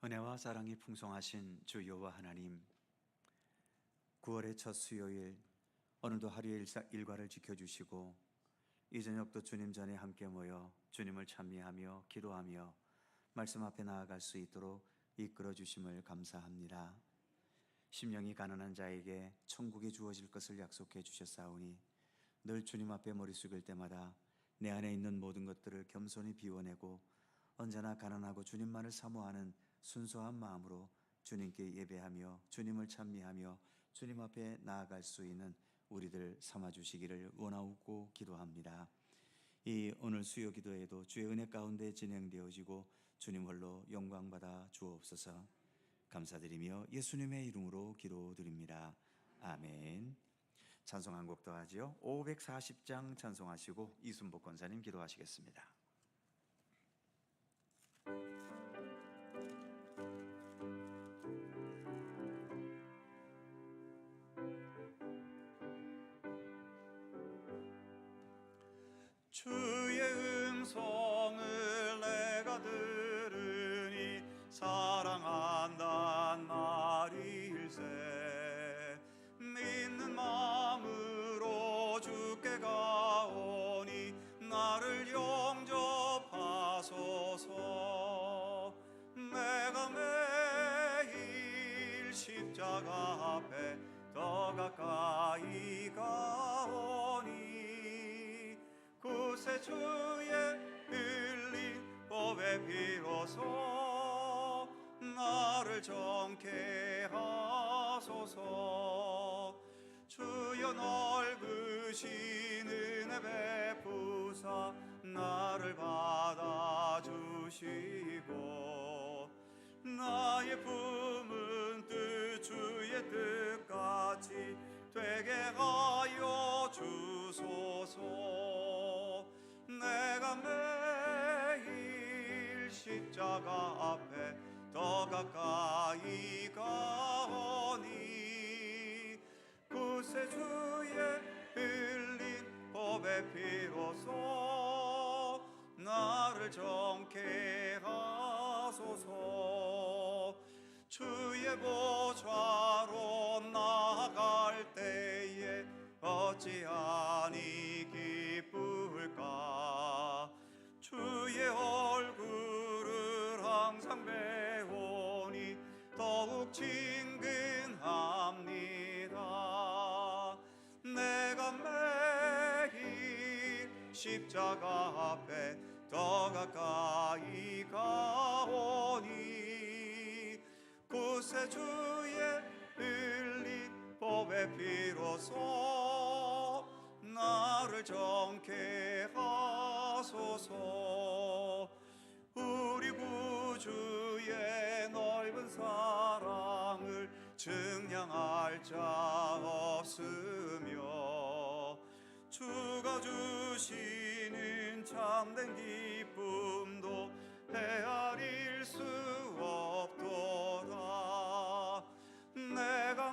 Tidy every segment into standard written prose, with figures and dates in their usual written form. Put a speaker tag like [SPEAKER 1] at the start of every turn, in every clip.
[SPEAKER 1] 은혜와 사랑이 풍성하신 주 여호와 하나님, 9월의 첫 수요일 오늘도 하루의 일과를 지켜주시고 이 저녁도 주님 전에 함께 모여 주님을 찬미하며 기도하며 말씀 앞에 나아갈 수 있도록 이끌어 주심을 감사합니다. 심령이 가난한 자에게 천국이 주어질 것을 약속해 주셨사오니 늘 주님 앞에 머리 숙일 때마다 내 안에 있는 모든 것들을 겸손히 비워내고 언제나 가난하고 주님만을 사모하는 순수한 마음으로 주님께 예배하며 주님을 찬미하며 주님 앞에 나아갈 수 있는 우리들 삼아주시기를 원하옵고 기도합니다. 이 오늘 수요 기도에도 주의 은혜 가운데 진행되어지고 주님 홀로 영광받아 주옵소서. 감사드리며 예수님의 이름으로 기도드립니다. 아멘. 찬송 한 곡 더 하지요. 540장 찬송하시고 이순복 권사님 기도하시겠습니다.
[SPEAKER 2] 주의 음성을 내가 들으니 사랑한단 말일세. 믿는 마음으로 주께 가오니 나를 영접하소서. 내가 매일 십자가 앞에 더 가까이 가오니 구세 주의 흘린 법의 피로서 나를 정케 하소서. 주여 넓으신 은혜 베푸사 나를 받아주시고 나의 품은 뜻 주의 뜻같이 되게 하여 주소서. 내가 매일 십자가 앞에 더 가까이 가오니 구세 주의 흘린 법의 피로서 나를 정케 하소서. 주의 보좌로 나아갈 때에 어찌하니 기쁠까. 주의 얼굴을 항상 배우니 더욱 친근합니다. 내가 매일 십자가 앞에 더 가까이 가오니 구세 주의 흘린 법의 피로서 나를 정케 하소서. 우리 구주의 넓은 사랑을 증량할 자 없으며 주가 주시는 참된 기쁨도 헤아릴 수 없도다. 내가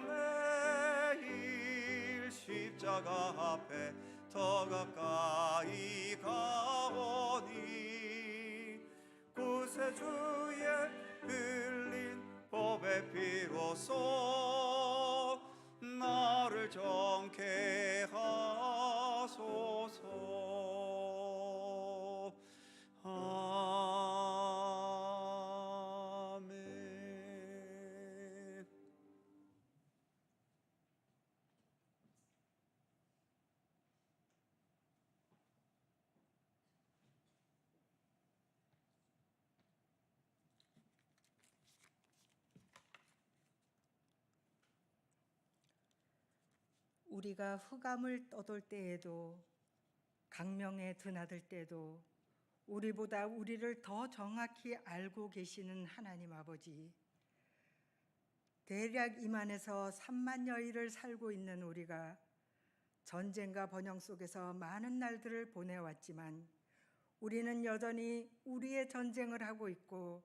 [SPEAKER 2] 매일 십자가 앞에 더 가까이 가오니 구세 주의 흘린 법의 피로서 나를 정케 하소서. 아멘.
[SPEAKER 3] 우리가 흑암을 떠돌 때에도 강명에 드나들 때도 우리보다 우리를 더 정확히 알고 계시는 하나님 아버지, 대략 이만에서 3만여일을 살고 있는 우리가 전쟁과 번영 속에서 많은 날들을 보내왔지만 우리는 여전히 우리의 전쟁을 하고 있고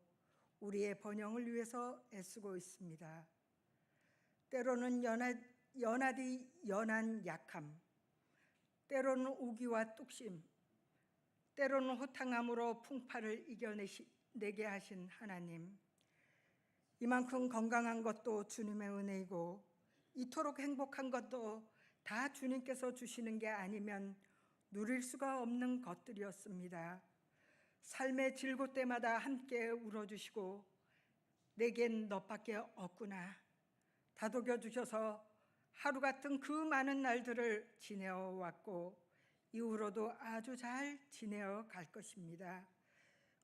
[SPEAKER 3] 우리의 번영을 위해서 애쓰고 있습니다. 때로는 연한 약함, 때로는 우기와 뚝심, 때로는 호탕함으로 풍파를 이겨내게 하신 하나님, 이만큼 건강한 것도 주님의 은혜이고 이토록 행복한 것도 다 주님께서 주시는 게 아니면 누릴 수가 없는 것들이었습니다. 삶의 질고 때마다 함께 울어주시고 내겐 너밖에 없구나 다독여 주셔서 하루 같은 그 많은 날들을 지내어 왔고 이후로도 아주 잘 지내어 갈 것입니다.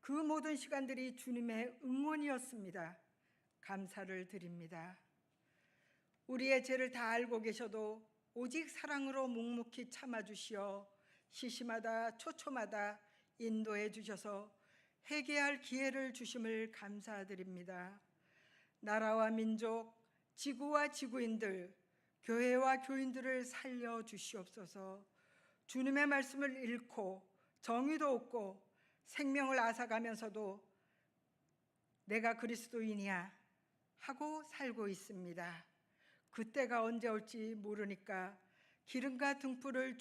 [SPEAKER 3] 그 모든 시간들이 주님의 응원이었습니다. 감사를 드립니다. 우리의 죄를 다 알고 계셔도 오직 사랑으로 묵묵히 참아주시어 시시마다 초초마다 인도해 주셔서 회개할 기회를 주심을 감사드립니다. 나라와 민족, 지구와 지구인들, 교회와 교인들을 살려 주시옵소서. 주님의 말씀을 잃고 정의도 없고 생명을 앗아가면서도 내가 그리스도인이야 하고 살고 있습니다. 그때가 언제 올지 모르니까 기름과 등불을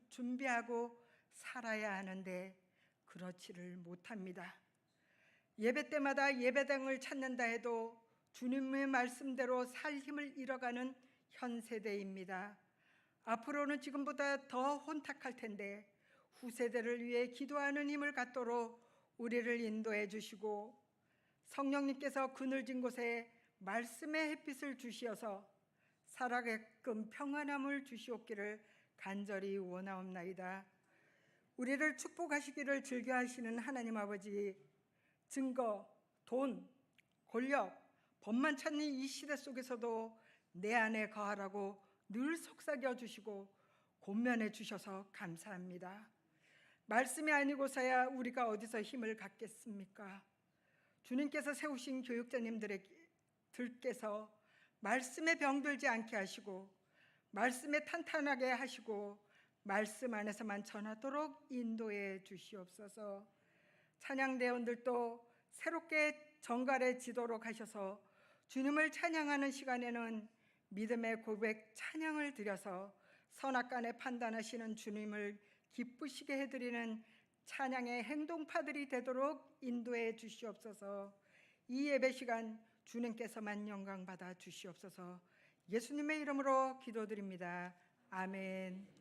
[SPEAKER 3] 준비하고 살아야 하는데 그렇지를 못합니다. 예배 때마다 예배당을 찾는다 해도 주님의 말씀대로 살 힘을 잃어가는 현 세대입니다. 앞으로는 지금보다 더 혼탁할 텐데 후세대를 위해 기도하는 힘을 갖도록 우리를 인도해 주시고 성령님께서 그늘진 곳에 말씀의 햇빛을 주시어서 살아가게끔 평안함을 주시옵기를 간절히 원하옵나이다. 우리를 축복하시기를 즐겨하시는 하나님 아버지, 증거, 돈, 권력, 법만 찾는 이 시대 속에서도 내 안에 거하라고 늘 속삭여 주시고 권면해 주셔서 감사합니다. 말씀이 아니고서야 우리가 어디서 힘을 갖겠습니까? 주님께서 세우신 교육자님들께서 말씀에 병들지 않게 하시고 말씀에 탄탄하게 하시고 말씀 안에서만 전하도록 인도해 주시옵소서. 찬양대원들도 새롭게 정갈해지도록 하셔서 주님을 찬양하는 시간에는 믿음의 고백 찬양을 드려서 선악간에 판단하시는 주님을 기쁘시게 해드리는 찬양의 행동파들이 되도록 인도해 주시옵소서. 이 예배 시간 주님께서만 영광 받아 주시옵소서. 예수님의 이름으로 기도드립니다. 아멘.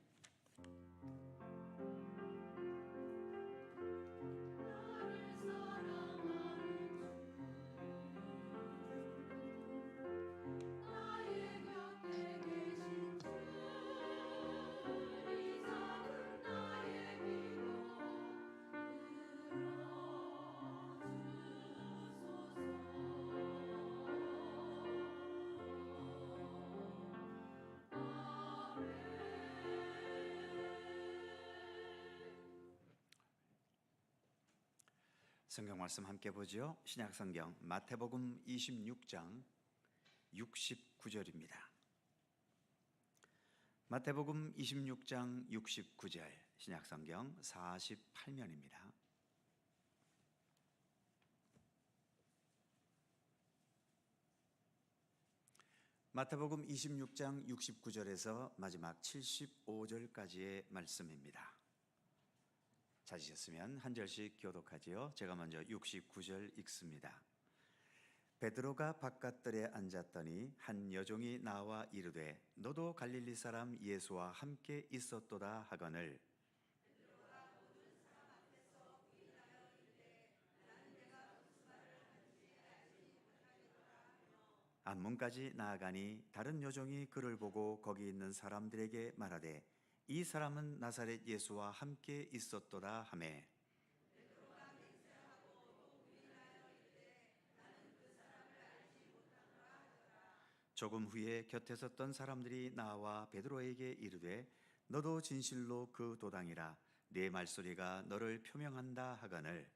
[SPEAKER 1] 성경 말씀 함께 보죠. 신약 성경 마태복음 26장 69절입니다. 마태복음 26장 69절, 신약 성경 48면입니다. 마태복음 26장 69절에서 마지막 75절까지의 말씀입니다. 찾으셨으면 한 절씩 교독하지요. 제가 먼저 69절 읽습니다. 베드로가 바깥들에 앉았더니 한 여종이 나와 이르되 너도 갈릴리 사람 예수와 함께 있었도다 하거늘 안문까지 나아가니 다른 여종이 그를 보고 거기 있는 사람들에게 말하되 이 사람은 나사렛 예수와 함께 있었도다 하매 조금 후에 곁에 섰던 사람들이 나와 베드로에게 이르되 너도 진실로 그 도당이라 네 말소리가 너를 표명한다 하거늘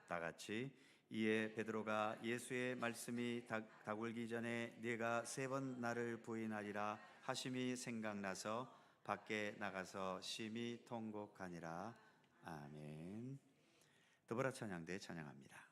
[SPEAKER 1] 다같이 이에 베드로가 예수의 말씀이 다굴기 전에 네가 3번 나를 부인하리라 하심이 생각나서 밖에 나가서 심히 통곡하니라. 아멘. 더불어 찬양대 찬양합니다.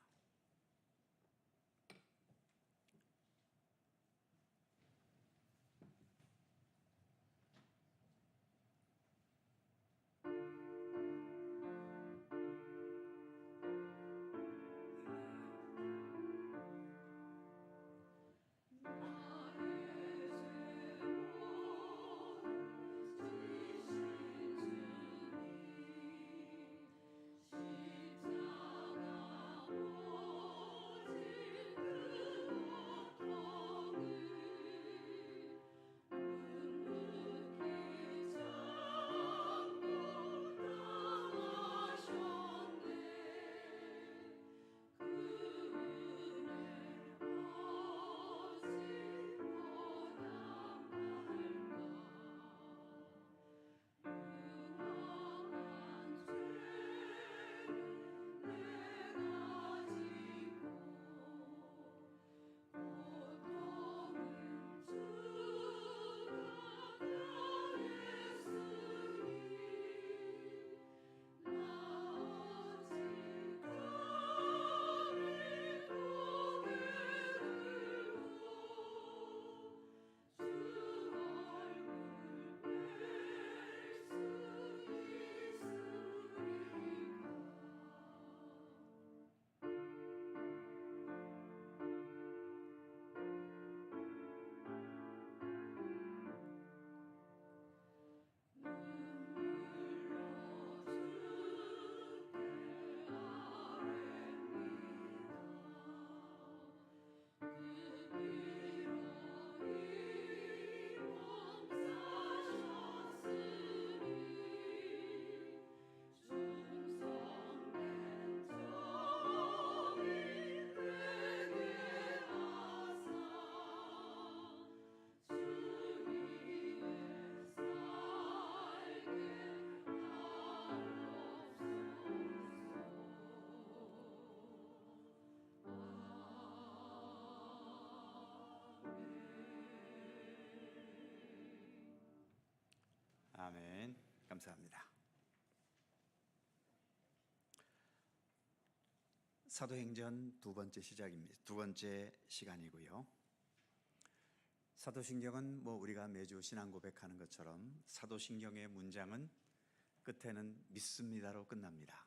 [SPEAKER 1] 감사합니다. 사도행전 두 번째 시간이고요. 사도신경은 우리가 매주 신앙 고백하는 것처럼 사도신경의 문장은 끝에는 믿습니다로 끝납니다.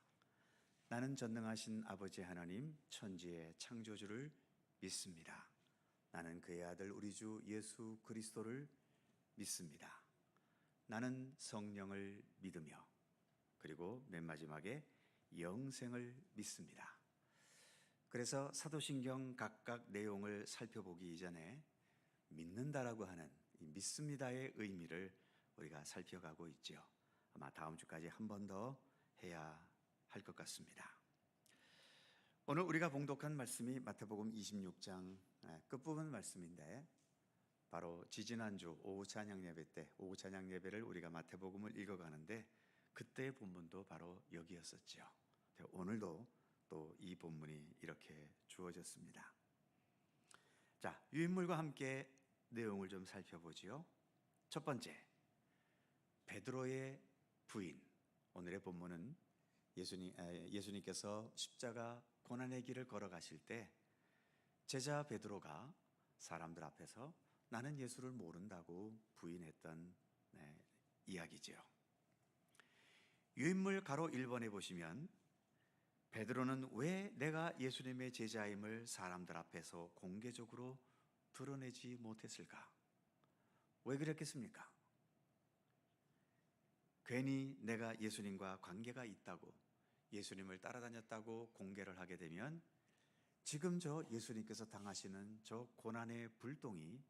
[SPEAKER 1] 나는 전능하신 아버지 하나님 천지의 창조주를 믿습니다. 나는 그의 아들 우리 주 예수 그리스도를 믿습니다. 나는 성령을 믿으며, 그리고 맨 마지막에 영생을 믿습니다. 그래서 사도신경 각각 내용을 살펴보기 이전에 믿는다라고 하는 이 믿습니다의 의미를 우리가 살펴가고 있죠. 아마 다음 주까지 한 번 더 해야 할 것 같습니다. 오늘 우리가 봉독한 말씀이 마태복음 26장 끝부분 말씀인데, 바로 지지난주 오후 찬양 예배 때, 오후 찬양 예배를 우리가 마태복음을 읽어가는데 그때의 본문도 바로 여기였었죠. 오늘도 또 이 본문이 이렇게 주어졌습니다. 자, 유인물과 함께 내용을 좀 살펴보지요. 첫 번째, 베드로의 부인. 오늘의 본문은 예수님께서 십자가 고난의 길을 걸어가실 때 제자 베드로가 사람들 앞에서 나는 예수를 모른다고 부인했던 이야기죠. 유인물 가로 1번에 보시면 베드로는 왜 내가 예수님의 제자임을 사람들 앞에서 공개적으로 드러내지 못했을까? 왜 그랬겠습니까? 괜히 내가 예수님과 관계가 있다고, 예수님을 따라다녔다고 공개를 하게 되면 지금 저 예수님께서 당하시는 저 고난의 불똥이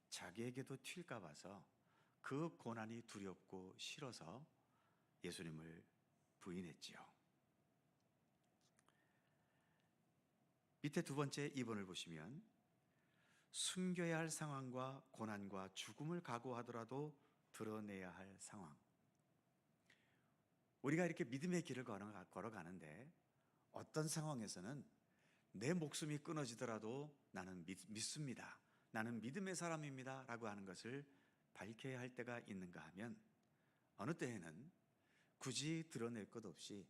[SPEAKER 1] 자기에게도 튈까 봐서 그 고난이 두렵고 싫어서 예수님을 부인했지요. 밑에 두 번째 2번을 보시면 숨겨야 할 상황과 고난과 죽음을 각오하더라도 드러내야 할 상황. 우리가 이렇게 믿음의 길을 걸어가는데 어떤 상황에서는 내 목숨이 끊어지더라도 나는 믿습니다, 나는 믿음의 사람입니다 라고 하는 것을 밝혀야 할 때가 있는가 하면, 어느 때에는 굳이 드러낼 것 없이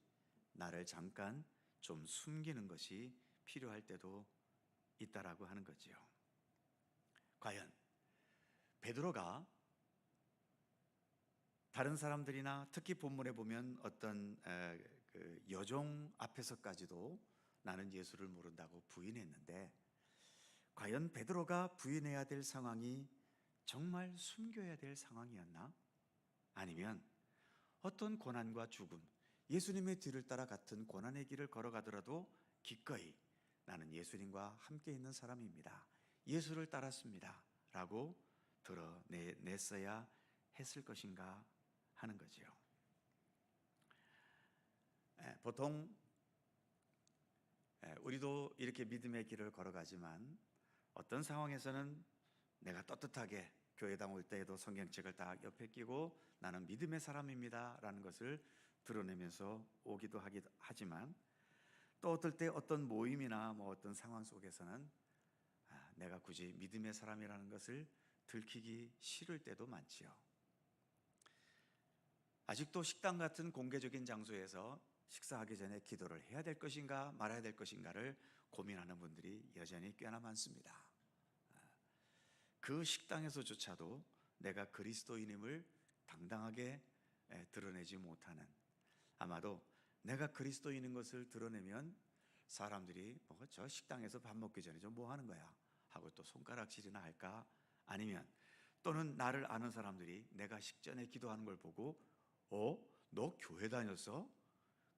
[SPEAKER 1] 나를 잠깐 좀 숨기는 것이 필요할 때도 있다라고 하는 거지요. 과연 베드로가 다른 사람들이나 특히 본문에 보면 어떤 여종 앞에서까지도 나는 예수를 모른다고 부인했는데, 과연 베드로가 부인해야 될 상황이 정말 숨겨야 될 상황이었나? 아니면 어떤 고난과 죽음, 예수님의 뒤를 따라 같은 고난의 길을 걸어가더라도 기꺼이 나는 예수님과 함께 있는 사람입니다, 예수를 따랐습니다 라고 드러냈어야 했을 것인가 하는 거지요. 보통 우리도 이렇게 믿음의 길을 걸어가지만 어떤 상황에서는 내가 떳떳하게 교회당 올 때에도 성경책을 딱 옆에 끼고 나는 믿음의 사람입니다 라는 것을 드러내면서 오기도 하지만, 또 어떨 때 어떤 모임이나 어떤 상황 속에서는 내가 굳이 믿음의 사람이라는 것을 들키기 싫을 때도 많지요. 아직도 식당 같은 공개적인 장소에서 식사하기 전에 기도를 해야 될 것인가 말아야 될 것인가를 고민하는 분들이 여전히 꽤나 많습니다. 그 식당에서조차도 내가 그리스도인임을 당당하게 드러내지 못하는, 아마도 내가 그리스도인인 것을 드러내면 사람들이 저 식당에서 밥 먹기 전에 좀 뭐 하는 거야 하고 또 손가락질이나 할까, 아니면 또는 나를 아는 사람들이 내가 식전에 기도하는 걸 보고 너 교회 다녔어?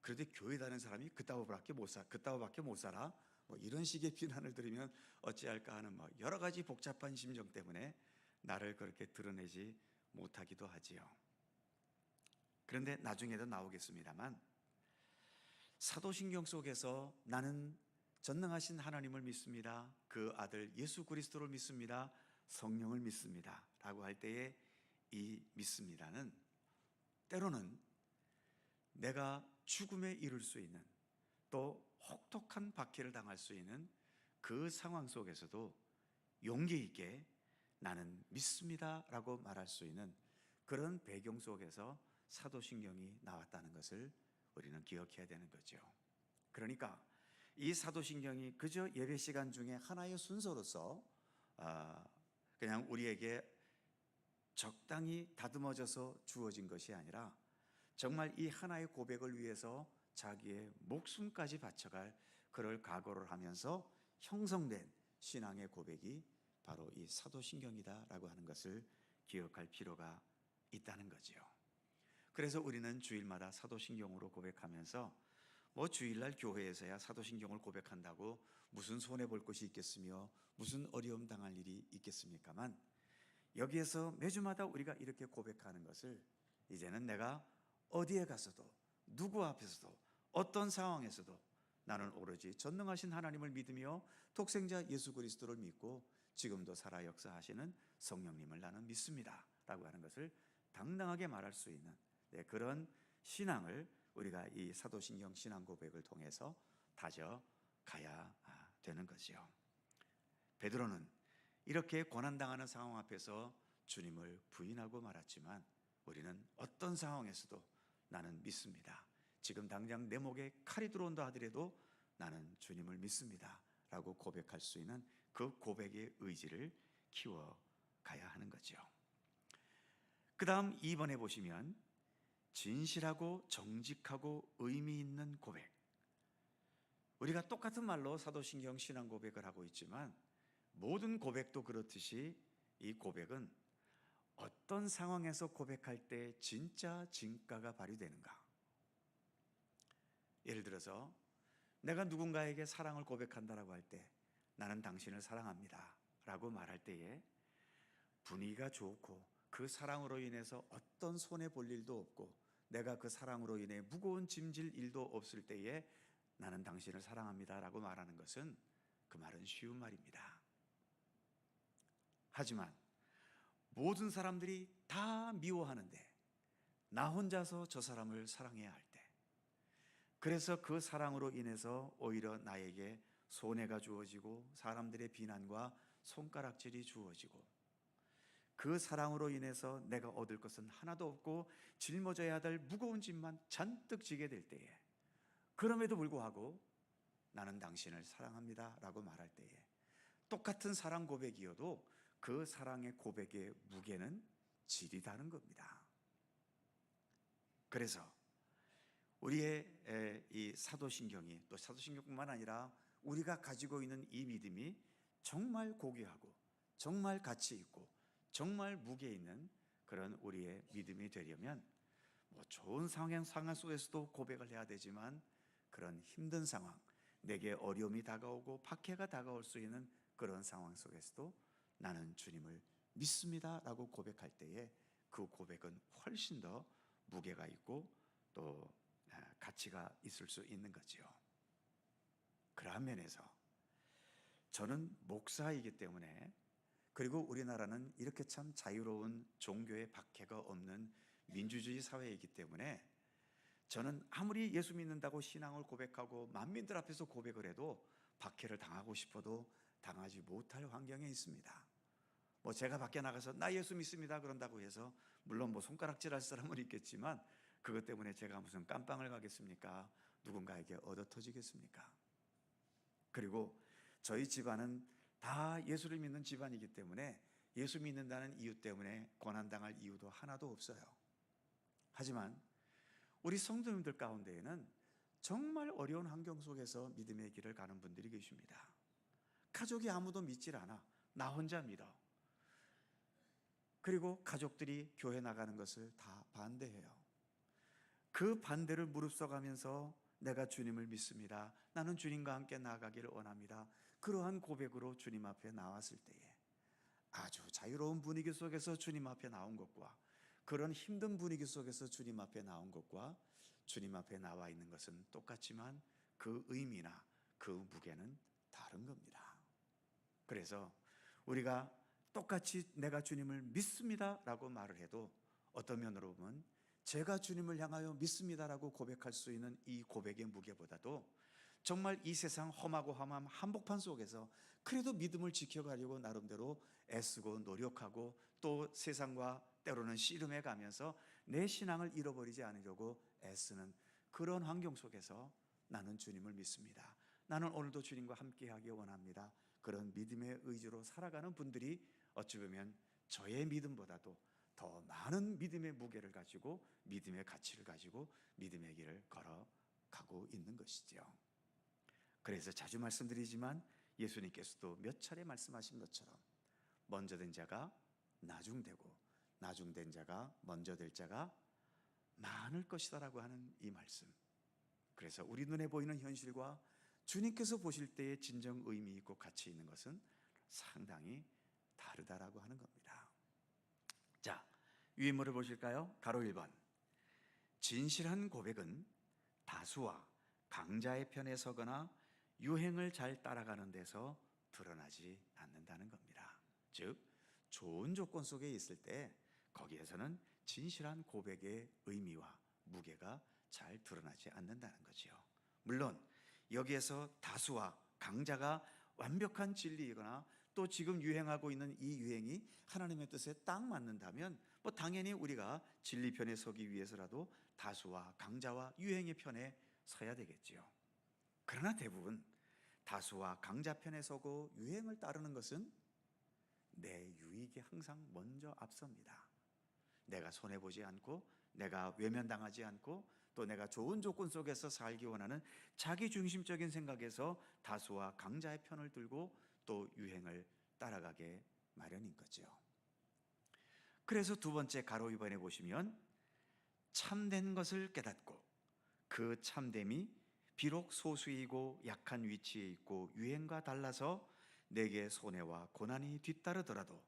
[SPEAKER 1] 그런데 교회 다니는 사람이 그따위밖에 못 살아? 이런 식의 비난을 들으면 어찌할까 하는 여러 가지 복잡한 심정 때문에 나를 그렇게 드러내지 못하기도 하지요. 그런데 나중에도 나오겠습니다만, 사도신경 속에서 나는 전능하신 하나님을 믿습니다, 그 아들 예수 그리스도를 믿습니다, 성령을 믿습니다 라고 할 때에 이 믿습니다는 때로는 내가 죽음에 이를 수 있는, 또 혹독한 박해를 당할 수 있는 그 상황 속에서도 용기 있게 나는 믿습니다 라고 말할 수 있는 그런 배경 속에서 사도신경이 나왔다는 것을 우리는 기억해야 되는 거죠. 그러니까 이 사도신경이 그저 예배 시간 중에 하나의 순서로서 그냥 우리에게 적당히 다듬어져서 주어진 것이 아니라 정말 이 하나의 고백을 위해서 자기의 목숨까지 바쳐갈 그럴 각오를 하면서 형성된 신앙의 고백이 바로 이 사도신경이다라고 하는 것을 기억할 필요가 있다는 거지요. 그래서 우리는 주일마다 사도신경으로 고백하면서 주일날 교회에서야 사도신경을 고백한다고 무슨 손해볼 것이 있겠으며 무슨 어려움 당할 일이 있겠습니까만, 여기에서 매주마다 우리가 이렇게 고백하는 것을 이제는 내가 어디에 가서도 누구 앞에서도 어떤 상황에서도 나는 오로지 전능하신 하나님을 믿으며 독생자 예수 그리스도를 믿고 지금도 살아 역사하시는 성령님을 나는 믿습니다 라고 하는 것을 당당하게 말할 수 있는 그런 신앙을 우리가 이 사도신경 신앙 고백을 통해서 다져가야 되는 것이요. 베드로는 이렇게 고난당하는 상황 앞에서 주님을 부인하고 말았지만 우리는 어떤 상황에서도 나는 믿습니다. 지금 당장 내 목에 칼이 들어온다 하더라도 나는 주님을 믿습니다 라고 고백할 수 있는 그 고백의 의지를 키워가야 하는 거죠. 그 다음 2번에 보시면 진실하고 정직하고 의미 있는 고백. 우리가 똑같은 말로 사도신경 신앙 고백을 하고 있지만 모든 고백도 그렇듯이 이 고백은 어떤 상황에서 고백할 때 진짜 진가가 발휘되는가. 예를 들어서 내가 누군가에게 사랑을 고백한다라고 할 때 나는 당신을 사랑합니다 라고 말할 때에 분위기가 좋고 그 사랑으로 인해서 어떤 손해 볼 일도 없고 내가 그 사랑으로 인해 무거운 짐질 일도 없을 때에 나는 당신을 사랑합니다 라고 말하는 것은 그 말은 쉬운 말입니다. 하지만 모든 사람들이 다 미워하는데 나 혼자서 저 사람을 사랑해야 할 때, 그래서 그 사랑으로 인해서 오히려 나에게 손해가 주어지고 사람들의 비난과 손가락질이 주어지고 그 사랑으로 인해서 내가 얻을 것은 하나도 없고 짊어져야 될 무거운 짐만 잔뜩 지게 될 때에, 그럼에도 불구하고 나는 당신을 사랑합니다 라고 말할 때에 똑같은 사랑 고백이어도 그 사랑의 고백의 무게는 질이 다른 겁니다. 그래서 우리의 이 사도신경이, 또 사도신경뿐만 아니라 우리가 가지고 있는 이 믿음이 정말 고귀하고 정말 가치 있고 정말 무게 있는 그런 우리의 믿음이 되려면 좋은 상황 속에서도 고백을 해야 되지만 그런 힘든 상황, 내게 어려움이 다가오고 박해가 다가올 수 있는 그런 상황 속에서도 나는 주님을 믿습니다 라고 고백할 때에 그 고백은 훨씬 더 무게가 있고 또 가치가 있을 수 있는 거지요. 그러한 면에서 저는 목사이기 때문에, 그리고 우리나라는 이렇게 참 자유로운 종교의 박해가 없는 민주주의 사회이기 때문에 저는 아무리 예수 믿는다고 신앙을 고백하고 만민들 앞에서 고백을 해도 박해를 당하고 싶어도 당하지 못할 환경에 있습니다. 제가 밖에 나가서 나 예수 믿습니다 그런다고 해서 물론 손가락질 할 사람은 있겠지만 그것 때문에 제가 무슨 깜빵을 가겠습니까? 누군가에게 얻어 터지겠습니까? 그리고 저희 집안은 다 예수를 믿는 집안이기 때문에 예수 믿는다는 이유 때문에 고난당할 이유도 하나도 없어요. 하지만 우리 성도님들 가운데에는 정말 어려운 환경 속에서 믿음의 길을 가는 분들이 계십니다. 가족이 아무도 믿질 않아. 나 혼자 믿어. 그리고 가족들이 교회 나가는 것을 다 반대해요. 그 반대를 무릅써가면서 내가 주님을 믿습니다, 나는 주님과 함께 나아가기를 원합니다, 그러한 고백으로 주님 앞에 나왔을 때에 아주 자유로운 분위기 속에서 주님 앞에 나온 것과 그런 힘든 분위기 속에서 주님 앞에 나온 것과 주님 앞에 나와 있는 것은 똑같지만 그 의미나 그 무게는 다른 겁니다. 그래서 우리가 똑같이 내가 주님을 믿습니다 라고 말을 해도 어떤 면으로 보면 제가 주님을 향하여 믿습니다라고 고백할 수 있는 이 고백의 무게보다도 정말 이 세상 험하고 험한 한복판 속에서 그래도 믿음을 지켜가려고 나름대로 애쓰고 노력하고 또 세상과 때로는 씨름해 가면서 내 신앙을 잃어버리지 않으려고 애쓰는 그런 환경 속에서 나는 주님을 믿습니다. 나는 오늘도 주님과 함께하기 원합니다. 그런 믿음의 의지로 살아가는 분들이 어찌 보면 저의 믿음보다도 더 많은 믿음의 무게를 가지고 믿음의 가치를 가지고 믿음의 길을 걸어가고 있는 것이죠. 그래서 자주 말씀드리지만 예수님께서도 몇 차례 말씀하신 것처럼 먼저 된 자가 나중되고 나중된 자가 먼저 될 자가 많을 것이다라고 하는 이 말씀. 그래서 우리 눈에 보이는 현실과 주님께서 보실 때의 진정 의미 있고 가치 있는 것은 상당히 다르다라고 하는 겁니다. 자, 유인물을 보실까요? 가로 1번. 진실한 고백은 다수와 강자의 편에 서거나 유행을 잘 따라가는 데서 드러나지 않는다는 겁니다. 즉, 좋은 조건 속에 있을 때 거기에서는 진실한 고백의 의미와 무게가 잘 드러나지 않는다는 거지요. 물론 여기에서 다수와 강자가 완벽한 진리이거나 또 지금 유행하고 있는 이 유행이 하나님의 뜻에 딱 맞는다면 당연히 우리가 진리 편에 서기 위해서라도 다수와 강자와 유행의 편에 서야 되겠지요. 그러나 대부분 다수와 강자 편에 서고 유행을 따르는 것은 내 유익이 항상 먼저 앞섭니다. 내가 손해보지 않고 내가 외면당하지 않고 또 내가 좋은 조건 속에서 살기 원하는 자기중심적인 생각에서 다수와 강자의 편을 들고 또 유행을 따라가게 마련인 거죠. 그래서 두 번째 가로 2번에 보시면 참된 것을 깨닫고 그 참됨이 비록 소수이고 약한 위치에 있고 유행과 달라서 내게 손해와 고난이 뒤따르더라도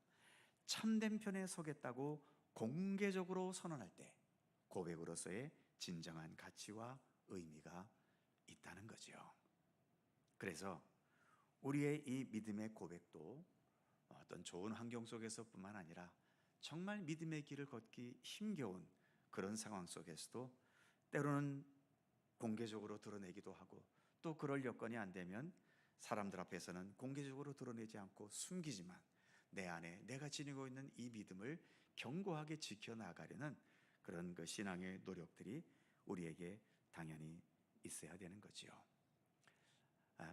[SPEAKER 1] 참된 편에 서겠다고 공개적으로 선언할 때 고백으로서의 진정한 가치와 의미가 있다는 거죠. 그래서 우리의 이 믿음의 고백도 어떤 좋은 환경 속에서뿐만 아니라 정말 믿음의 길을 걷기 힘겨운 그런 상황 속에서도 때로는 공개적으로 드러내기도 하고 또 그럴 여건이 안 되면 사람들 앞에서는 공개적으로 드러내지 않고 숨기지만 내 안에 내가 지니고 있는 이 믿음을 견고하게 지켜나가려는 그런 그 신앙의 노력들이 우리에게 당연히 있어야 되는 거지요.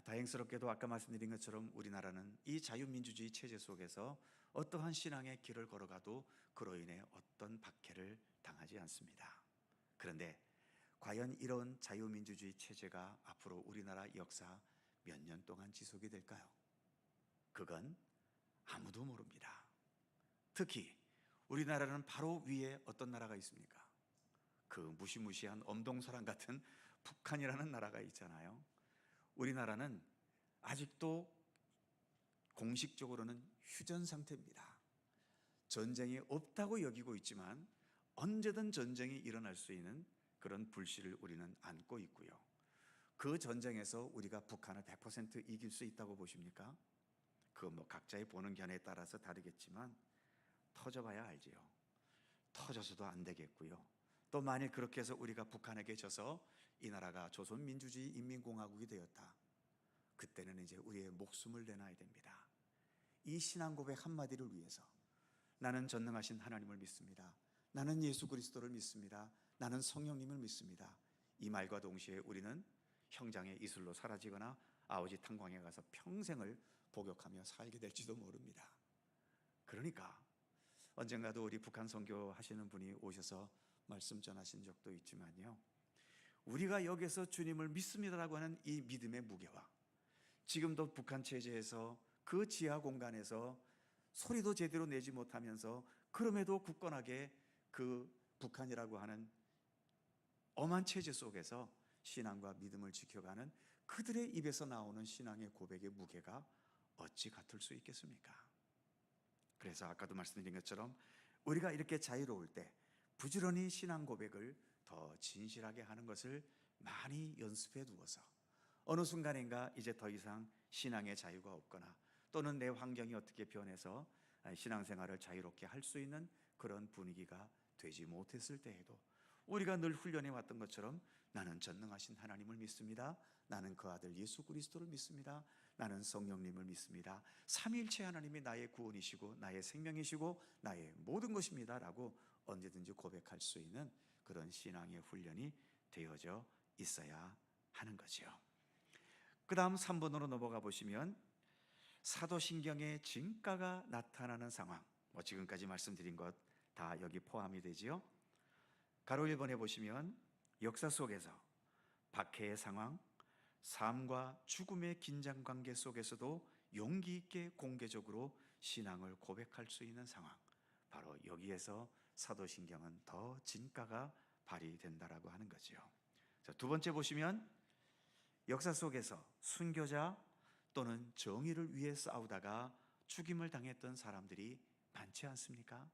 [SPEAKER 1] 다행스럽게도 아까 말씀드린 것처럼 우리나라는 이 자유민주주의 체제 속에서 어떠한 신앙의 길을 걸어가도 그로 인해 어떤 박해를 당하지 않습니다. 그런데 과연 이런 자유민주주의 체제가 앞으로 우리나라 역사 몇 년 동안 지속이 될까요? 그건 아무도 모릅니다. 특히 우리나라는 바로 위에 어떤 나라가 있습니까? 그 무시무시한 엄동설한 같은 북한이라는 나라가 있잖아요. 우리나라는 아직도 공식적으로는 휴전 상태입니다. 전쟁이 없다고 여기고 있지만 언제든 전쟁이 일어날 수 있는 그런 불씨를 우리는 안고 있고요. 그 전쟁에서 우리가 북한을 100% 이길 수 있다고 보십니까? 그 각자의 보는 견해에 따라서 다르겠지만 터져봐야 알지요. 터져서도 안 되겠고요. 또 만일 그렇게 해서 우리가 북한에게 져서 이 나라가 조선민주주의 인민공화국이 되었다. 그때는 이제 우리의 목숨을 내놔야 됩니다. 이 신앙 고백 한마디를 위해서 나는 전능하신 하나님을 믿습니다. 나는 예수 그리스도를 믿습니다. 나는 성령님을 믿습니다. 이 말과 동시에 우리는 형장의 이슬로 사라지거나 아오지 탄광에 가서 평생을 복역하며 살게 될지도 모릅니다. 그러니까 언젠가도 우리 북한 선교 하시는 분이 오셔서 말씀 전하신 적도 있지만요, 우리가 여기서 주님을 믿습니다라고 하는 이 믿음의 무게와 지금도 북한 체제에서 그 지하 공간에서 소리도 제대로 내지 못하면서 그럼에도 굳건하게 그 북한이라고 하는 엄한 체제 속에서 신앙과 믿음을 지켜가는 그들의 입에서 나오는 신앙의 고백의 무게가 어찌 같을 수 있겠습니까? 그래서 아까도 말씀드린 것처럼 우리가 이렇게 자유로울 때 부지런히 신앙 고백을 더 진실하게 하는 것을 많이 연습해 두어서 어느 순간인가 이제 더 이상 신앙의 자유가 없거나 또는 내 환경이 어떻게 변해서 신앙생활을 자유롭게 할 수 있는 그런 분위기가 되지 못했을 때에도 우리가 늘 훈련해 왔던 것처럼 나는 전능하신 하나님을 믿습니다. 나는 그 아들 예수 그리스도를 믿습니다. 나는 성령님을 믿습니다. 삼위일체 하나님이 나의 구원이시고 나의 생명이시고 나의 모든 것입니다 라고 언제든지 고백할 수 있는 그런 신앙의 훈련이 되어져 있어야 하는 거죠. 그 다음 3번으로 넘어가 보시면 사도신경의 진가가 나타나는 상황, 지금까지 말씀드린 것 다 여기 포함이 되지요. 가로 1번에 보시면 역사 속에서 박해의 상황, 삶과 죽음의 긴장관계 속에서도 용기 있게 공개적으로 신앙을 고백할 수 있는 상황, 바로 여기에서 사도신경은 더 진가가 발휘된다라고 하는 거죠. 자, 두 번째 보시면 역사 속에서 순교자 또는 정의를 위해 싸우다가 죽임을 당했던 사람들이 많지 않습니까?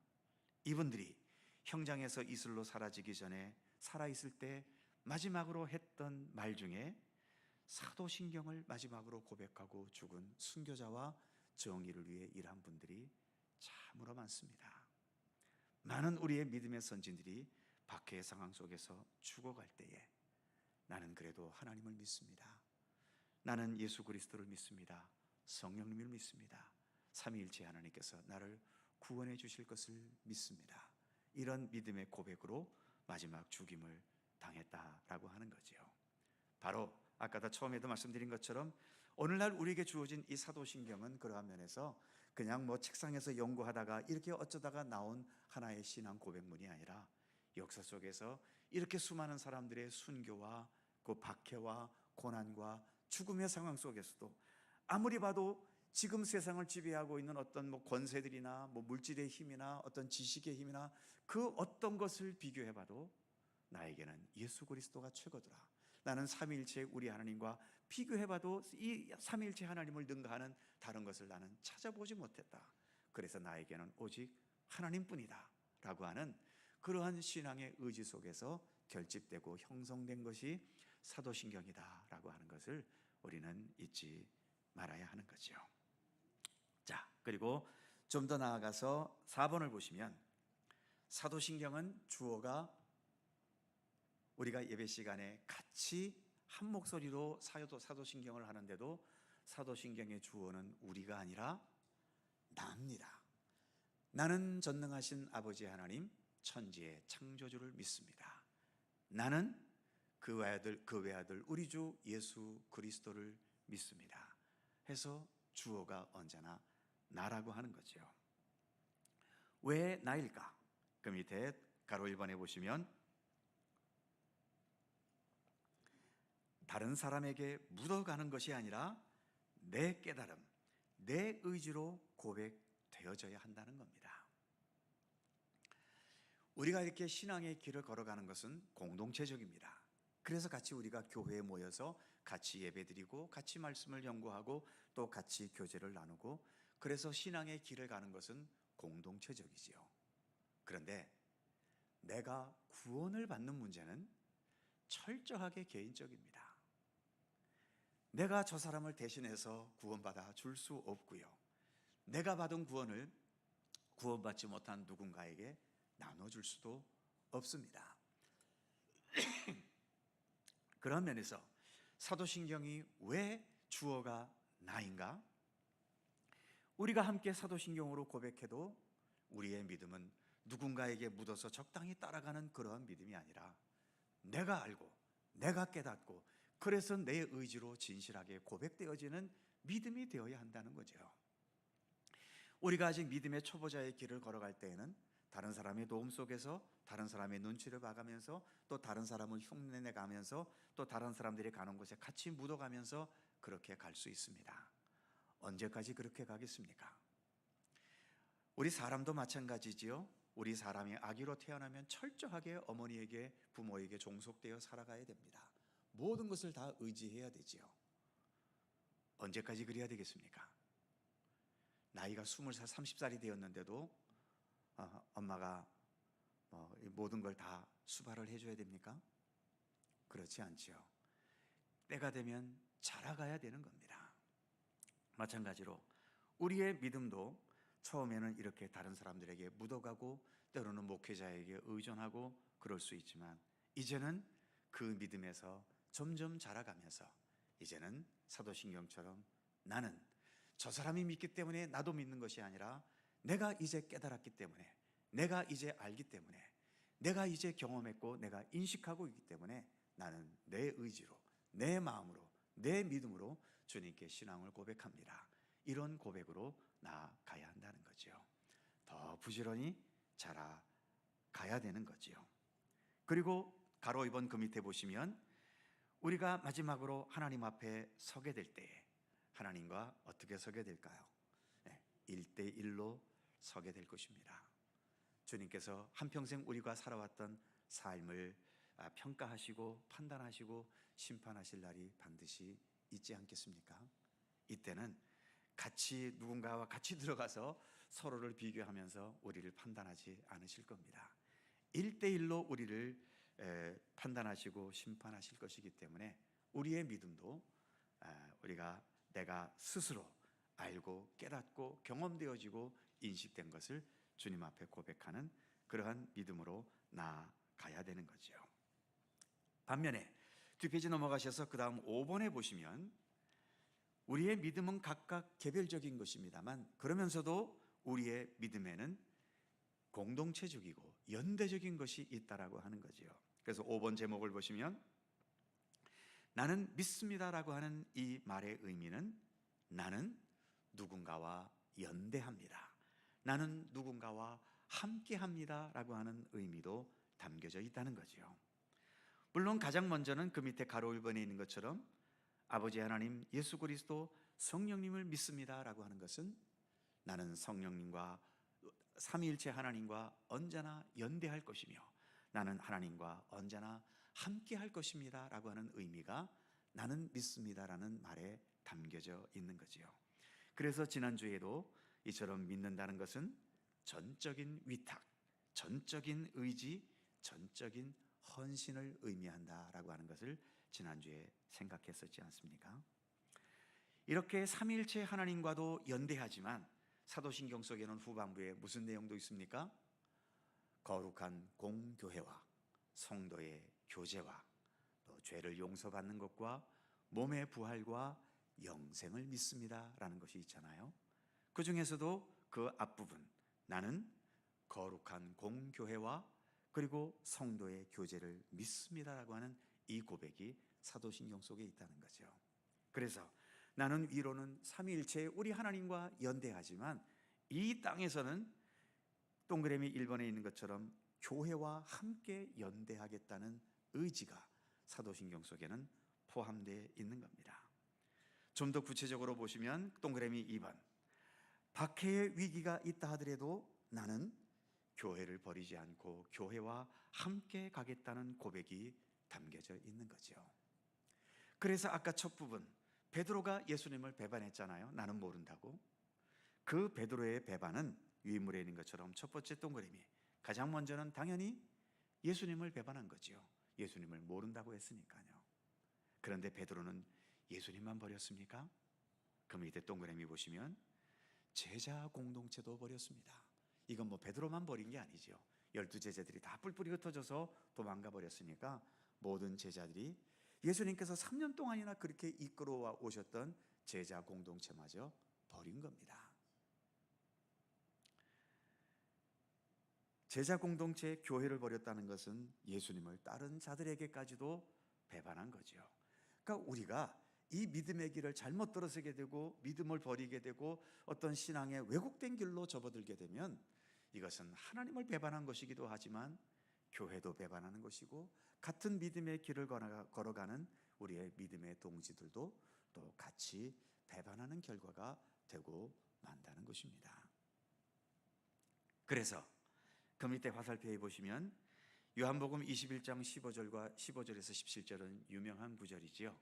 [SPEAKER 1] 이분들이 형장에서 이슬로 사라지기 전에 살아있을 때 마지막으로 했던 말 중에 사도신경을 마지막으로 고백하고 죽은 순교자와 정의를 위해 일한 분들이 참으로 많습니다. 많은 우리의 믿음의 선진들이 박해의 상황 속에서 죽어갈 때에 나는 그래도 하나님을 믿습니다. 나는 예수 그리스도를 믿습니다. 성령님을 믿습니다. 삼위일체 하나님께서 나를 구원해 주실 것을 믿습니다. 이런 믿음의 고백으로 마지막 죽임을 당했다라고 하는 거지요. 바로 아까도 처음에도 말씀드린 것처럼 오늘날 우리에게 주어진 이 사도신경은 그러한 면에서 그냥 책상에서 연구하다가 이렇게 어쩌다가 나온 하나의 신앙 고백문이 아니라 역사 속에서 이렇게 수많은 사람들의 순교와 그 박해와 고난과 죽음의 상황 속에서도 아무리 봐도 지금 세상을 지배하고 있는 어떤 권세들이나 물질의 힘이나 어떤 지식의 힘이나 그 어떤 것을 비교해봐도 나에게는 예수 그리스도가 최고더라. 나는 삼위일체 우리 하나님과 비교해봐도 이 삼위일체 하나님을 능가하는 다른 것을 나는 찾아보지 못했다. 그래서 나에게는 오직 하나님뿐이다 라고 하는 그러한 신앙의 의지 속에서 결집되고 형성된 것이 사도신경이다 라고 하는 것을 우리는 잊지 말아야 하는 거죠. 자, 그리고 좀 더 나아가서 4번을 보시면 사도신경은 주어가 우리가 예배 시간에 같이 한 목소리로 사도신경을 하는데도 사도신경의 주어는 우리가 아니라 나입니다. 나는 전능하신 아버지 하나님 천지의 창조주를 믿습니다. 나는 그 외아들 우리 주 예수 그리스도를 믿습니다. 해서 주어가 언제나 나라고 하는 거죠. 왜 나일까? 그 밑에 가로 1번에 보시면 다른 사람에게 묻어가는 것이 아니라 내 깨달음, 내 의지로 고백되어져야 한다는 겁니다. 우리가 이렇게 신앙의 길을 걸어가는 것은 공동체적입니다. 그래서 같이 우리가 교회에 모여서 같이 예배드리고 같이 말씀을 연구하고 또 같이 교제를 나누고 그래서 신앙의 길을 가는 것은 공동체적이지요. 그런데 내가 구원을 받는 문제는 철저하게 개인적입니다. 내가 저 사람을 대신해서 구원받아 줄 수 없고요. 내가 받은 구원을 구원받지 못한 누군가에게 나눠줄 수도 없습니다. 그런 면에서 사도신경이 왜 주어가 나인가? 우리가 함께 사도신경으로 고백해도 우리의 믿음은 누군가에게 묻어서 적당히 따라가는 그러한 믿음이 아니라 내가 알고 내가 깨닫고 그래서 내 의지로 진실하게 고백되어지는 믿음이 되어야 한다는 거죠. 우리가 아직 믿음의 초보자의 길을 걸어갈 때에는 다른 사람의 도움 속에서 다른 사람의 눈치를 봐가면서 또 다른 사람을 흉내내가면서 또 다른 사람들이 가는 곳에 같이 묻어가면서 그렇게 갈 수 있습니다. 언제까지 그렇게 가겠습니까? 우리 사람도 마찬가지지요. 우리 사람이 아기로 태어나면 철저하게 어머니에게 부모에게 종속되어 살아가야 됩니다. 모든 것을 다 의지해야 되지요. 언제까지 그래야 되겠습니까? 나이가 20살, 30살이 되었는데도 엄마가 모든 걸 다 수발을 해줘야 됩니까? 그렇지 않지요. 때가 되면 자라가야 되는 겁니다. 마찬가지로 우리의 믿음도 처음에는 이렇게 다른 사람들에게 묻어가고 때로는 목회자에게 의존하고 그럴 수 있지만 이제는 그 믿음에서 점점 자라가면서 이제는 사도신경처럼 나는 저 사람이 믿기 때문에 나도 믿는 것이 아니라 내가 이제 깨달았기 때문에 내가 이제 알기 때문에, 내가 이제 경험했고 내가 인식하고 있기 때문에 나는 내 의지로, 내 마음으로, 내 믿음으로 주님께 신앙을 고백합니다. 이런 고백으로 나아가야 한다는 거죠. 더 부지런히 자라가야 되는 거지요. 그리고 가로 2번 그 밑에 보시면 우리가 마지막으로 하나님 앞에 서게 될 때에 하나님과 어떻게 서게 될까요? 1대1로 서게 될 것입니다. 주님께서 한평생 우리가 살아왔던 삶을 평가하시고 판단하시고 심판하실 날이 반드시 있지 않겠습니까? 이때는 같이 누군가와 같이 들어가서 서로를 비교하면서 우리를 판단하지 않으실 겁니다. 1대1로 우리를 판단하시고 심판하실 것이기 때문에 우리의 믿음도 내가 스스로 알고 깨닫고 경험되어지고 인식된 것을 주님 앞에 고백하는 그러한 믿음으로 나아가야 되는 거죠. 반면에 뒷페이지 넘어가셔서 그 다음 5번에 보시면 우리의 믿음은 각각 개별적인 것입니다만 그러면서도 우리의 믿음에는 공동체적이고 연대적인 것이 있다라고 하는 거지요. 그래서 5번 제목을 보시면 나는 믿습니다라고 하는 이 말의 의미는 나는 누군가와 연대합니다. 나는 누군가와 함께합니다 라고 하는 의미도 담겨져 있다는 거죠. 물론 가장 먼저는 그 밑에 가로 1번에 있는 것처럼 아버지 하나님, 예수 그리스도, 성령님을 믿습니다 라고 하는 것은 나는 성령님과 삼위일체 하나님과 언제나 연대할 것이며 나는 하나님과 언제나 함께할 것입니다 라고 하는 의미가 나는 믿습니다라는 말에 담겨져 있는 거지요. 그래서 지난주에도 이처럼 믿는다는 것은 전적인 위탁, 전적인 의지, 전적인 헌신을 의미한다라고 하는 것을 지난주에 생각했었지 않습니까? 이렇게 삼위일체 하나님과도 연대하지만 사도신경 속에는 후반부에 무슨 내용도 있습니까? 거룩한 공교회와 성도의 교제와 또 죄를 용서받는 것과 몸의 부활과 영생을 믿습니다라는 것이 있잖아요. 그 중에서도 그 앞부분 나는 거룩한 공교회와 그리고 성도의 교제를 믿습니다라고 하는 이 고백이 사도신경 속에 있다는 거죠. 그래서 나는 위로는 삼위일체의 우리 하나님과 연대하지만 이 땅에서는 동그라미 1번에 있는 것처럼 교회와 함께 연대하겠다는 의지가 사도신경 속에는 포함되어 있는 겁니다. 좀 더 구체적으로 보시면 동그라미 2번 박해의 위기가 있다 하더라도 나는 교회를 버리지 않고 교회와 함께 가겠다는 고백이 담겨져 있는 거죠. 그래서 아까 첫 부분 베드로가 예수님을 배반했잖아요. 나는 모른다고. 그 베드로의 배반은 위인물에 있는 것처럼 첫 번째 동그라미 가장 먼저는 당연히 예수님을 배반한 거지요. 예수님을 모른다고 했으니까요. 그런데 베드로는 예수님만 버렸습니까? 그 밑에 동그라미 보시면 제자 공동체도 버렸습니다. 이건 베드로만 버린 게 아니죠. 12제자들이 다 뿔뿔이 흩어져서 도망가 버렸으니까 모든 제자들이 예수님께서 3년 동안이나 그렇게 이끌어와 오셨던 제자 공동체마저 버린 겁니다. 제자 공동체의 교회를 버렸다는 것은 예수님을 따른 자들에게까지도 배반한 거죠. 그러니까 우리가 이 믿음의 길을 잘못 들어서게 되고 믿음을 버리게 되고 어떤 신앙의 왜곡된 길로 접어들게 되면 이것은 하나님을 배반한 것이기도 하지만 교회도 배반하는 것이고 같은 믿음의 길을 걸어가는 우리의 믿음의 동지들도 또 같이 배반하는 결과가 되고 만다는 것입니다. 그래서 그 밑에 화살표에 보시면 요한복음 21장 15절에서 17절은 유명한 구절이지요.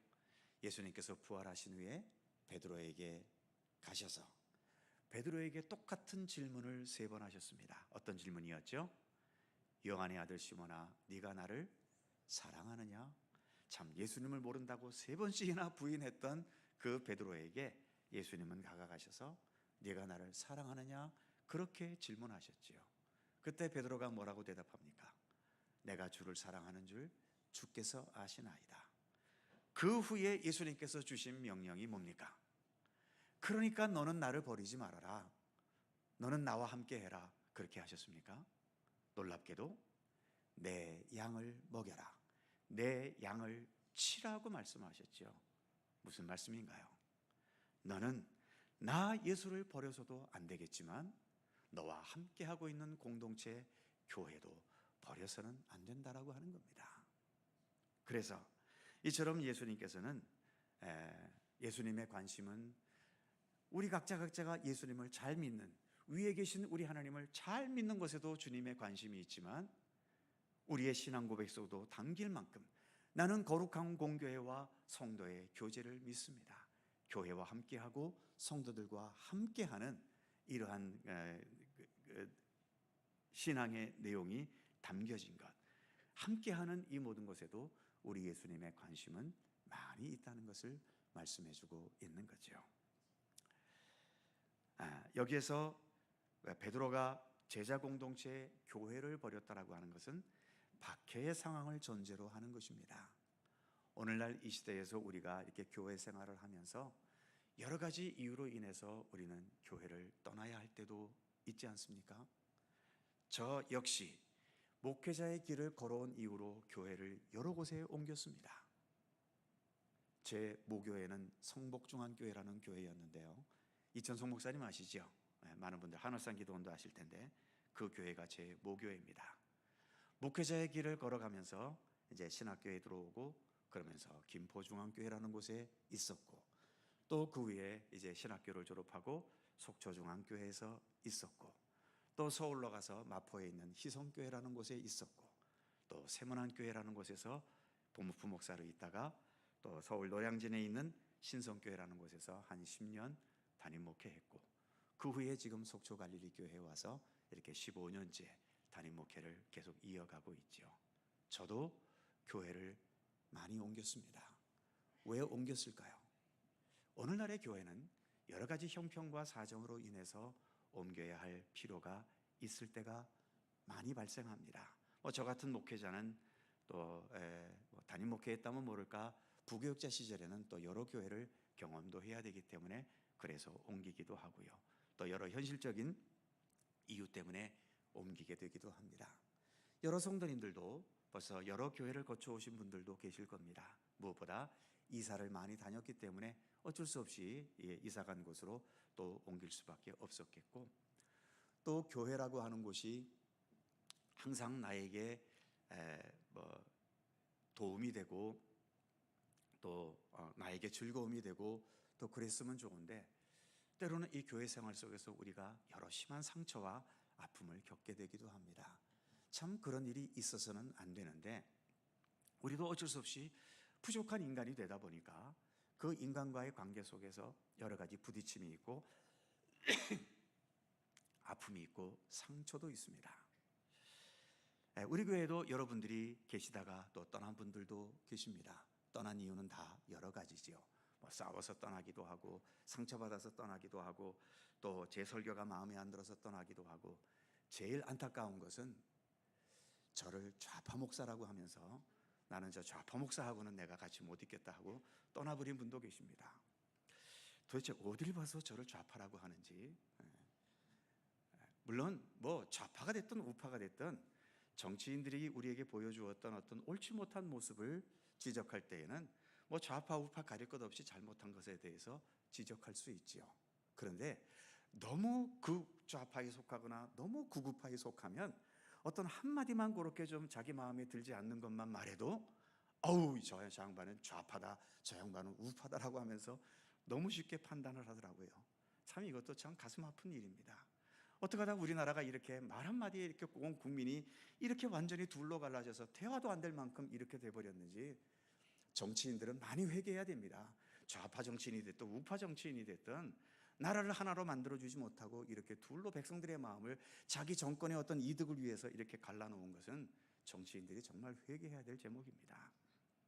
[SPEAKER 1] 예수님께서 부활하신 후에 베드로에게 가셔서 베드로에게 똑같은 질문을 3번 하셨습니다. 어떤 질문이었죠? 요한의 아들 시몬아, 네가 나를 사랑하느냐? 참 예수님을 모른다고 3번씩이나 부인했던 그 베드로에게 예수님은 다가가셔서 네가 나를 사랑하느냐? 그렇게 질문하셨지요. 그때 베드로가 뭐라고 대답합니까? 내가 주를 사랑하는 줄 주께서 아시나이다. 그 후에 예수님께서 주신 명령이 뭡니까? 그러니까 너는 나를 버리지 말아라. 너는 나와 함께 해라. 그렇게 하셨습니까? 놀랍게도 내 양을 먹여라, 내 양을 치라고 말씀하셨죠. 무슨 말씀인가요? 너는 나 예수를 버려서도 안 되겠지만 너와 함께하고 있는 공동체 교회도 버려서는 안 된다라고 하는 겁니다. 그래서 이처럼 예수님께서는 예수님의 관심은 우리 각자가 예수님을 잘 믿는, 위에 계신 우리 하나님을 잘 믿는 것에도 주님의 관심이 있지만 우리의 신앙 고백 속도 담길 만큼 나는 거룩한 공교회와 성도의 교제를 믿습니다. 교회와 함께하고 성도들과 함께하는 이러한 신앙의 내용이 담겨진 것, 함께하는 이 모든 것에도 우리 예수님의 관심은 많이 있다는 것을 말씀해주고 있는 거죠. 여기에서 베드로가 제자 공동체 교회를 버렸다라고 하는 것은 박해의 상황을 전제로 하는 것입니다. 오늘날 이 시대에서 우리가 이렇게 교회 생활을 하면서 여러 가지 이유로 인해서 우리는 교회를 떠나야 할 때도 있지 않습니까? 저 역시 목회자의 길을 걸어온 이후로 교회를 여러 곳에 옮겼습니다. 제 모교회는 성복중앙교회라는 교회였는데요. 이천성 목사님 아시죠? 많은 분들 한월산 기도원도 아실 텐데 그 교회가 제 모교회입니다. 목회자의 길을 걸어가면서 이제 신학교에 들어오고 그러면서 김포중앙교회라는 곳에 있었고 또 그 위에 이제 신학교를 졸업하고 속초중앙교회에서 있었고 또 서울로 가서 마포에 있는 희성교회라는 곳에 있었고 또 세문안교회라는 곳에서 부목부 목사로 있다가 또 서울 노량진에 있는 신성교회라는 곳에서 한 10년 담임 목회했고 그 후에 지금 속초갈릴리교회에 와서 이렇게 15년째 담임 목회를 계속 이어가고 있죠. 저도 교회를 많이 옮겼습니다. 왜 옮겼을까요? 오늘날의 교회는 여러 가지 형편과 사정으로 인해서 옮겨야 할 필요가 있을 때가 많이 발생합니다. 저 같은 목회자는 또 담임 목회했다면 모를까 부교육자 시절에는 또 여러 교회를 경험도 해야 되기 때문에 그래서 옮기기도 하고요. 또 여러 현실적인 이유 때문에 옮기게 되기도 합니다. 여러 성도님들도 벌써 여러 교회를 거쳐오신 분들도 계실 겁니다. 무엇보다 이사를 많이 다녔기 때문에 어쩔 수 없이 이사 간 곳으로 또 옮길 수밖에 없었겠고 또 교회라고 하는 곳이 항상 나에게 도움이 되고 또 나에게 즐거움이 되고 또 그랬으면 좋은데 때로는 이 교회 생활 속에서 우리가 여러 심한 상처와 아픔을 겪게 되기도 합니다. 참 그런 일이 있어서는 안 되는데 우리도 어쩔 수 없이 부족한 인간이 되다 보니까 그 인간과의 관계 속에서 여러 가지 부딪힘이 있고 아픔이 있고 상처도 있습니다. 우리 교회에도 여러분들이 계시다가 또 떠난 분들도 계십니다. 떠난 이유는 다 여러 가지지요. 싸워서 떠나기도 하고 상처받아서 떠나기도 하고 또 제 설교가 마음에 안 들어서 떠나기도 하고 제일 안타까운 것은 저를 좌파 목사라고 하면서 나는 저 좌파 목사하고는 내가 같이 못 있겠다 하고 떠나버린 분도 계십니다. 도대체 어딜 봐서 저를 좌파라고 하는지. 물론 좌파가 됐든 우파가 됐든 정치인들이 우리에게 보여주었던 어떤 옳지 못한 모습을 지적할 때에는 좌파 우파 가릴 것 없이 잘못한 것에 대해서 지적할 수 있지요. 그런데 너무 극좌파에 속하거나 너무 극우파에 속하면 어떤 한마디만 그렇게 좀 자기 마음에 들지 않는 것만 말해도 어우 저 양반은 좌파다, 저 양반은 우파다라고 하면서 너무 쉽게 판단을 하더라고요. 참 이것도 참 가슴 아픈 일입니다. 어떻게 하다 우리나라가 이렇게 말 한마디에 이렇게 온 국민이 이렇게 완전히 둘로 갈라져서 대화도 안 될 만큼 이렇게 돼버렸는지 정치인들은 많이 회개해야 됩니다. 좌파 정치인이 됐든 우파 정치인이 됐든 나라를 하나로 만들어주지 못하고 이렇게 둘로 백성들의 마음을 자기 정권의 어떤 이득을 위해서 이렇게 갈라놓은 것은 정치인들이 정말 회개해야 될 제목입니다.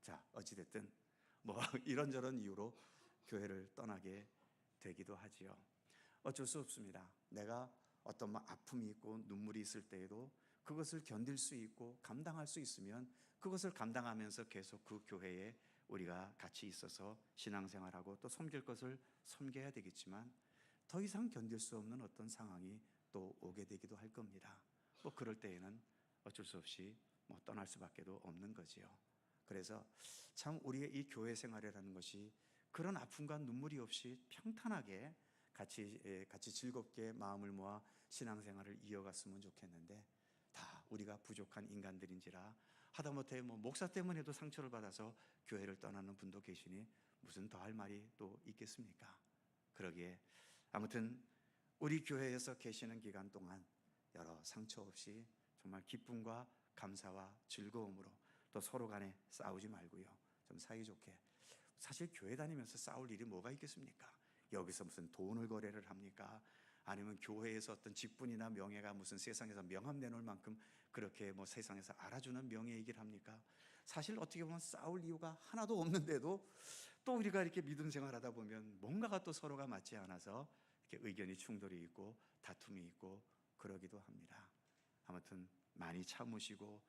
[SPEAKER 1] 자, 어찌됐든 이런저런 이유로 교회를 떠나게 되기도 하지요. 어쩔 수 없습니다. 내가 어떤 아픔이 있고 눈물이 있을 때에도 그것을 견딜 수 있고 감당할 수 있으면 그것을 감당하면서 계속 그 교회에 우리가 같이 있어서 신앙생활하고 또 섬길 것을 섬겨야 되겠지만 더 이상 견딜 수 없는 어떤 상황이 또 오게 되기도 할 겁니다. 그럴 때에는 어쩔 수 없이 뭐 떠날 수밖에도 없는 거지요. 그래서 참 우리의 이 교회 생활이라는 것이 그런 아픔과 눈물이 없이 평탄하게 같이 즐겁게 마음을 모아 신앙생활을 이어갔으면 좋겠는데, 다 우리가 부족한 인간들인지라 하다못해 뭐 목사 때문에도 상처를 받아서 교회를 떠나는 분도 계시니 무슨 더 할 말이 또 있겠습니까? 그러기에 아무튼 우리 교회에서 계시는 기간 동안 여러 상처 없이 정말 기쁨과 감사와 즐거움으로 또 서로 간에 싸우지 말고요, 좀 사이좋게. 사실 교회 다니면서 싸울 일이 뭐가 있겠습니까? 여기서 무슨 돈을 거래를 합니까? 아니면 교회에서 어떤 직분이나 명예가 무슨 세상에서 명함 내놓을 만큼 그렇게 뭐 세상에서 알아주는 명예이길 합니까? 사실 어떻게 보면 싸울 이유가 하나도 없는데도 또 우리가 이렇게 믿음 생활하다 보면 뭔가가 또 서로가 맞지 않아서 이렇게 의견이 충돌이 있고 다툼이 있고 그러기도 합니다. 아무튼 많이 참으시고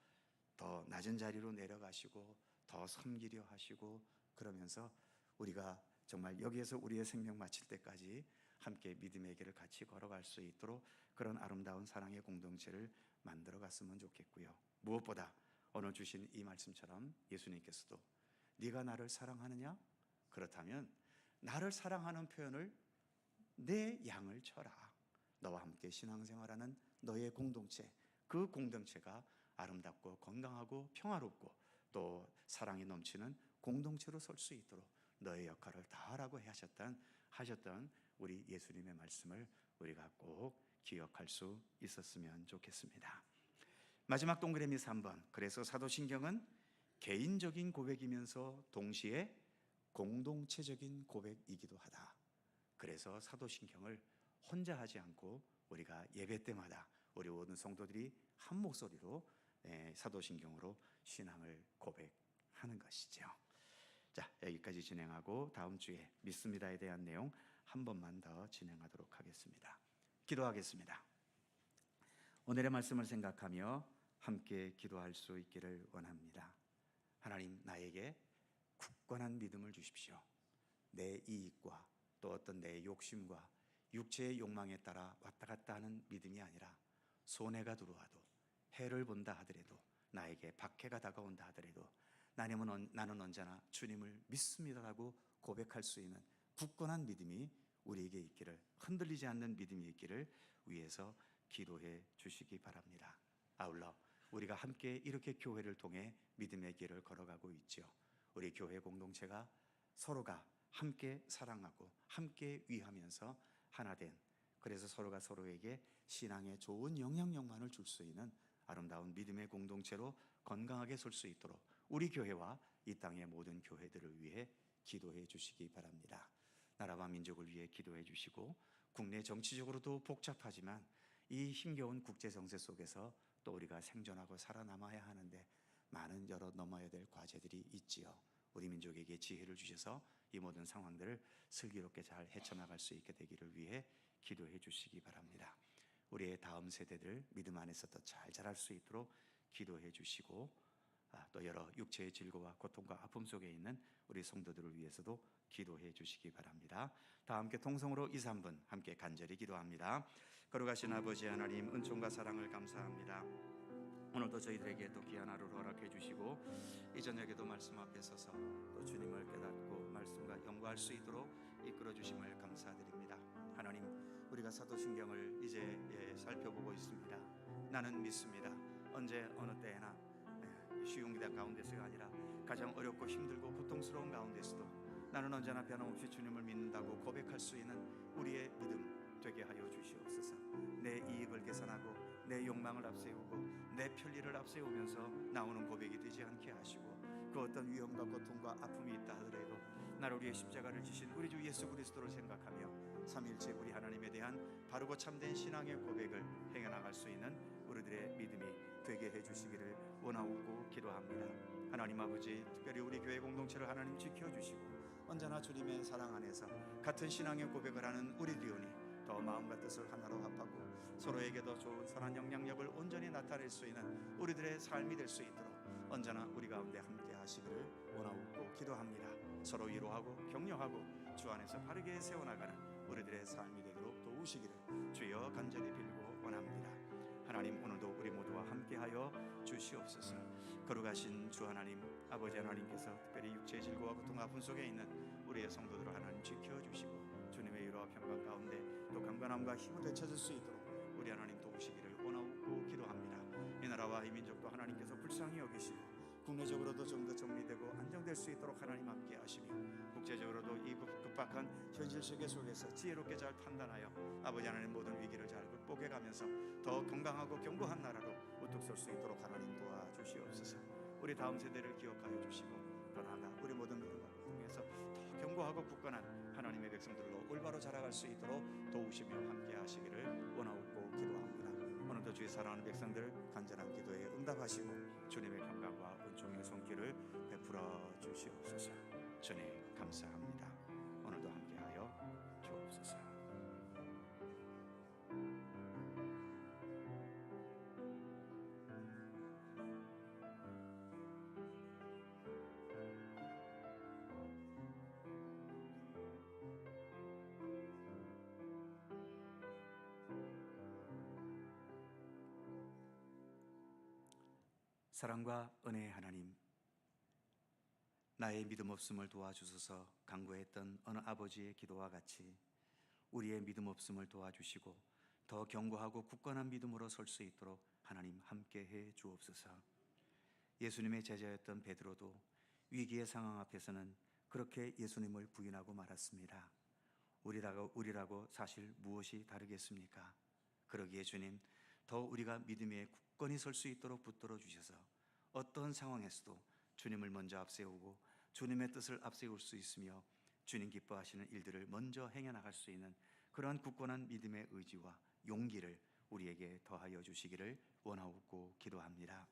[SPEAKER 1] 더 낮은 자리로 내려가시고 더 섬기려 하시고, 그러면서 우리가 정말 여기에서 우리의 생명 마칠 때까지 함께 믿음의 길을 같이 걸어갈 수 있도록 그런 아름다운 사랑의 공동체를 만들어 갔으면 좋겠고요. 무엇보다 오늘 주신 이 말씀처럼 예수님께서도 네가 나를 사랑하느냐? 그렇다면 나를 사랑하는 표현을 내 양을 쳐라. 너와 함께 신앙생활하는 너의 공동체, 그 공동체가 아름답고 건강하고 평화롭고 또 사랑이 넘치는 공동체로 설 수 있도록 너의 역할을 다하라고 하셨던 우리 예수님의 말씀을 우리가 꼭 기억할 수 있었으면 좋겠습니다. 마지막 동그라미 3번. 그래서 사도신경은 개인적인 고백이면서 동시에 공동체적인 고백이기도 하다. 그래서 사도신경을 혼자 하지 않고 우리가 예배 때마다 우리 모든 성도들이 한 목소리로 사도신경으로 신앙을 고백하는 것이죠. 자, 여기까지 진행하고 다음 주에 믿습니다에 대한 내용 한 번만 더 진행하도록 하겠습니다. 기도하겠습니다. 오늘의 말씀을 생각하며 함께 기도할 수 있기를 원합니다. 하나님, 나에게 굳건한 믿음을 주십시오. 내 이익과 또 어떤 내 욕심과 육체의 욕망에 따라 왔다 갔다 하는 믿음이 아니라 손해가 들어와도 해를 본다 하더라도 나에게 박해가 다가온다 하더라도 나는 언제나 주님을 믿습니다라고 고백할 수 있는 굳건한 믿음이 우리에게 있기를, 흔들리지 않는 믿음이 있기를 위해서 기도해 주시기 바랍니다. 아울러 우리가 함께 이렇게 교회를 통해 믿음의 길을 걸어가고 있죠. 우리 교회 공동체가 서로가 함께 사랑하고 함께 위하면서 하나 된, 그래서 서로가 서로에게 신앙의 좋은 영향력만을 줄 수 있는 아름다운 믿음의 공동체로 건강하게 설 수 있도록 우리 교회와 이 땅의 모든 교회들을 위해 기도해 주시기 바랍니다. 나라와 민족을 위해 기도해 주시고, 국내 정치적으로도 복잡하지만 이 힘겨운 국제 정세 속에서 또 우리가 생존하고 살아남아야 하는데 많은 여러 넘어야 될 과제들이 있지요. 우리 민족에게 지혜를 주셔서 이 모든 상황들을 슬기롭게 잘 헤쳐나갈 수 있게 되기를 위해 기도해 주시기 바랍니다. 우리의 다음 세대들 믿음 안에서 더 잘 자랄 수 있도록 기도해 주시고, 또 여러 육체의 질고와 고통과 아픔 속에 있는 우리 성도들을 위해서도 기도해 주시기 바랍니다. 다 함께 통성으로 2, 3분 함께 간절히 기도합니다. 거룩하신 아버지 하나님, 은총과 사랑을 감사합니다. 오늘도 저희들에게 또 귀한 하루를 허락해 주시고 이 저녁에도 말씀 앞에 서서 또 주님을 깨닫고 말씀과 연구할 수 있도록 이끌어 주심을 감사드립니다. 하나님, 우리가 사도신경을 이제 살펴보고 있습니다. 나는 믿습니다. 언제 어느 때에나 쉬운 기대 가운데서가 아니라 가장 어렵고 힘들고 고통스러운 가운데서도 나는 언제나 변함없이 주님을 믿는다고 고백할 수 있는 우리의 믿음 되게 하여 주시옵소서. 내 이익을 계산하고 내 욕망을 앞세우고 내 편리를 앞세우면서 나오는 고백이 되지 않게 하시고, 그 어떤 위험과 고통과 아픔이 있다 하더라도 나를 위해 십자가를 지신 우리 주 예수 그리스도를 생각하며 삼일째 우리 하나님에 대한 바르고 참된 신앙의 고백을 행해나갈 수 있는 우리들의 믿음이 되게 해주시기를 원하옵고 기도합니다. 하나님 아버지, 특별히 우리 교회 공동체를 하나님 지켜주시고 언제나 주님의 사랑 안에서 같은 신앙의 고백을 하는 우리 되오니 더 마음과 뜻을 하나로 합하고 서로에게 더 좋은 선한 영향력을 온전히 나타낼 수 있는 우리들의 삶이 될 수 있도록 언제나 우리 가운데 함께 하시기를 원하옵고 기도합니다. 서로 위로하고 격려하고 주 안에서 바르게 세워나가는 우리들의 삶이 되도록 도우시기를 주여 간절히 빌고 원합니다. 하나님 오늘도 우리 모두와 함께하여 주시옵소서. 거룩하신 주 하나님, 아버지 하나님께서 특별히 육체의 질고와 고통 아픔 속에 있는 우리의 성도들을 하나님 지켜주시고 주님의 위로와 평강 가운데 또 강건함과 힘을 되찾을 수 있도록 우리 하나님 도우시기를 원하고 기도합니다. 이 나라와 이 민족도 하나님께서 불쌍히 여기시고 국내적으로도 좀 더 정리되고 안정될 수 있도록 하나님 함께 하시며 국제적으로도 이 급박한 현실 세계 속에서 지혜롭게 잘 판단하여 아버지 하나님 모든 위기를 잘 극복해 가면서 더 건강하고 견고한 나라로 우뚝 설 수 있도록 하나님 도와주시옵소서. 우리 다음 세대를 기억하여 주시고 더 나아가 우리 모든 노력을 통해서 더 견고하고 굳건한 하나님의 백성들로 올바로 자라갈 수 있도록 도우시며 함께 하시기를 원하고 기도합니다. 오늘도 주의 사랑하는 백성들 간절한 기도에 응답하시고 주님의 평강과 은총의 손길을 베풀어 주시옵소서. 주님 감사합니다. 오늘도 함께하여 주옵소서. 사랑과 은혜의 하나님, 나의 믿음 없음을 도와주소서 간구했던 어느 아버지의 기도와 같이 우리의 믿음 없음을 도와주시고 더 견고하고 굳건한 믿음으로 설 수 있도록 하나님 함께해 주옵소서. 예수님의 제자였던 베드로도 위기의 상황 앞에서는 그렇게 예수님을 부인하고 말았습니다. 우리라고 사실 무엇이 다르겠습니까? 그러기에 주님, 더 우리가 믿음에 굳건히 설 수 있도록 붙들어 주셔서 어떤 상황에서도 주님을 먼저 앞세우고 주님의 뜻을 앞세울 수 있으며 주님 기뻐하시는 일들을 먼저 행해 나갈 수 있는 그러한 굳건한 믿음의 의지와 용기를 우리에게 더하여 주시기를 원하고 기도합니다.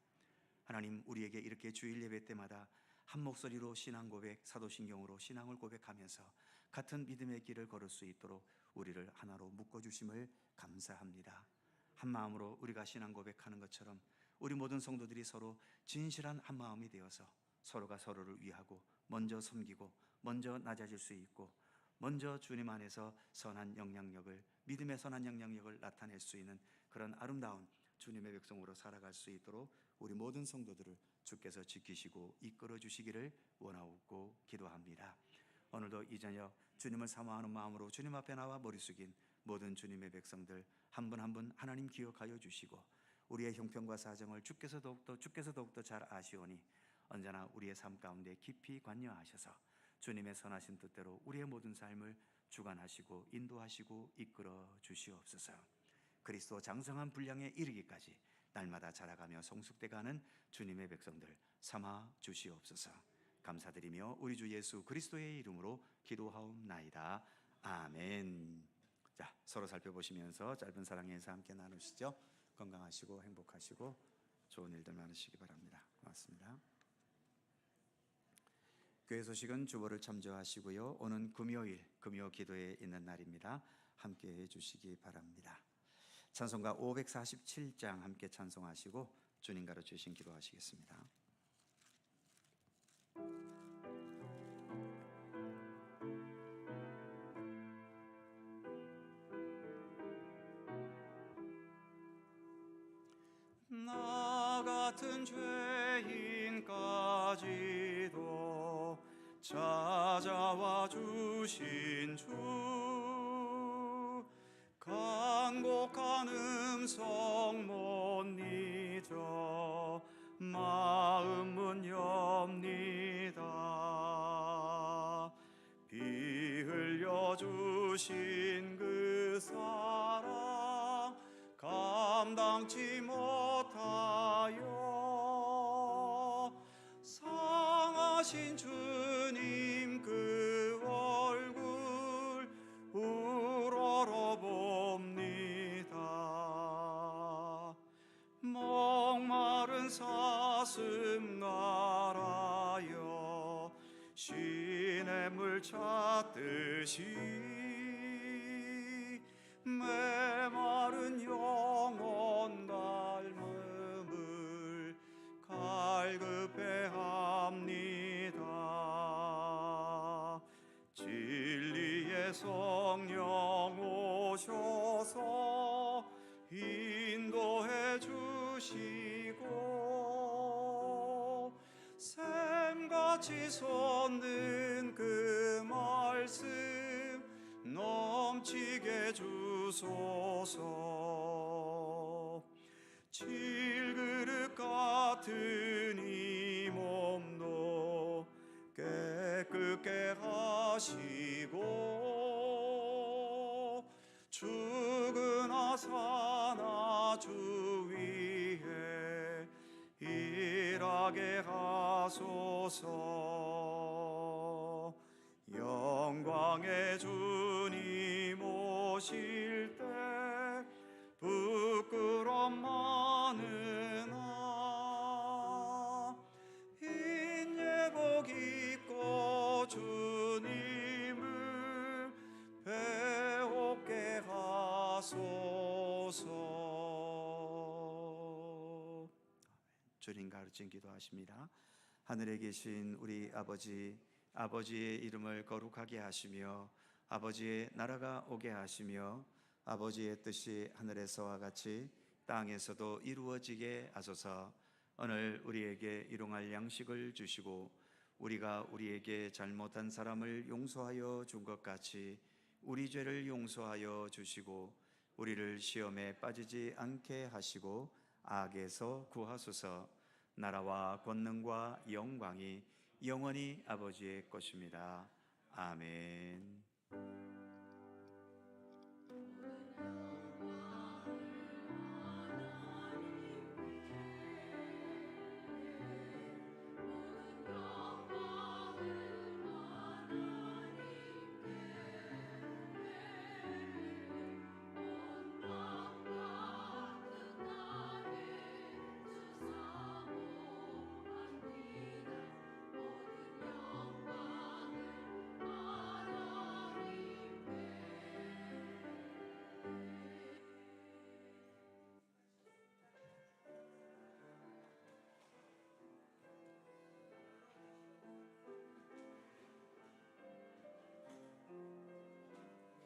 [SPEAKER 1] 하나님, 우리에게 이렇게 주일 예배 때마다 한 목소리로 신앙 고백, 사도신경으로 신앙을 고백하면서 같은 믿음의 길을 걸을 수 있도록 우리를 하나로 묶어주심을 감사합니다. 한 마음으로 우리가 신앙 고백하는 것처럼 우리 모든 성도들이 서로 진실한 한 마음이 되어서 서로가 서로를 위하고 먼저 섬기고 먼저 낮아질 수 있고 먼저 주님 안에서 선한 영향력을, 믿음의 선한 영향력을 나타낼 수 있는 그런 아름다운 주님의 백성으로 살아갈 수 있도록 우리 모든 성도들을 주께서 지키시고 이끌어 주시기를 원하고 기도합니다. 오늘도 이 저녁 주님을 사모하는 마음으로 주님 앞에 나와 머리 숙인 모든 주님의 백성들 한 분 한 분 하나님 기억하여 주시고 우리의 형편과 사정을 주께서 더욱더 잘 아시오니 언제나 우리의 삶 가운데 깊이 관여하셔서 주님의 선하신 뜻대로 우리의 모든 삶을 주관하시고 인도하시고 이끌어 주시옵소서. 그리스도 장성한 분량에 이르기까지 날마다 자라가며 성숙돼가는 주님의 백성들 삼아 주시옵소서. 감사드리며 우리 주 예수 그리스도의 이름으로 기도하옵나이다. 아멘. 자, 서로 살펴보시면서 짧은 사랑의 인사 함께 나누시죠. 건강하시고 행복하시고 좋은 일들 많으시기 바랍니다. 고맙습니다. 교회 소식은 주보를 참조하시고요. 오는 금요일 금요 기도에 있는 날입니다. 함께 해주시기 바랍니다. 찬송가 547장 함께 찬송하시고 주님 가르치신 기도하시겠습니다.
[SPEAKER 2] 나 같은 죄인까지도 찾아와 주신 주, 간곡한 음성 못 잊어 마음은 엽니다. 피 흘려 주신 그 사랑 감당치 못하여 상하신 주님 그 얼굴 우러러봅니다. 목마른 사슴 날아여 시냇물 찾듯이 메마른 영혼 닮음을 갈급해합니다. 진리의 성령 오셔서 인도해 주시고 샘같이 솟는 그 말씀 넘치게 주소서. 질그릇 같은 이 몸도 깨끗게 하시고 죽으나 사나 주 위에 일하게 하소서. 영광의 주님 오실 때 부끄럼 많으나 인예복 입고 주님을 배웁게 하소서.
[SPEAKER 1] 주님 가르친 기도하십니다. 하늘에 계신 우리 아버지, 아버지의 이름을 거룩하게 하시며 아버지의 나라가 오게 하시며 아버지의 뜻이 하늘에서와 같이 땅에서도 이루어지게 하소서. 오늘 우리에게 일용할 양식을 주시고 우리가 우리에게 잘못한 사람을 용서하여 준 것 같이 우리 죄를 용서하여 주시고 우리를 시험에 빠지지 않게 하시고 악에서 구하소서. 나라와 권능과 영광이 영원히 아버지의 것입니다. 아멘.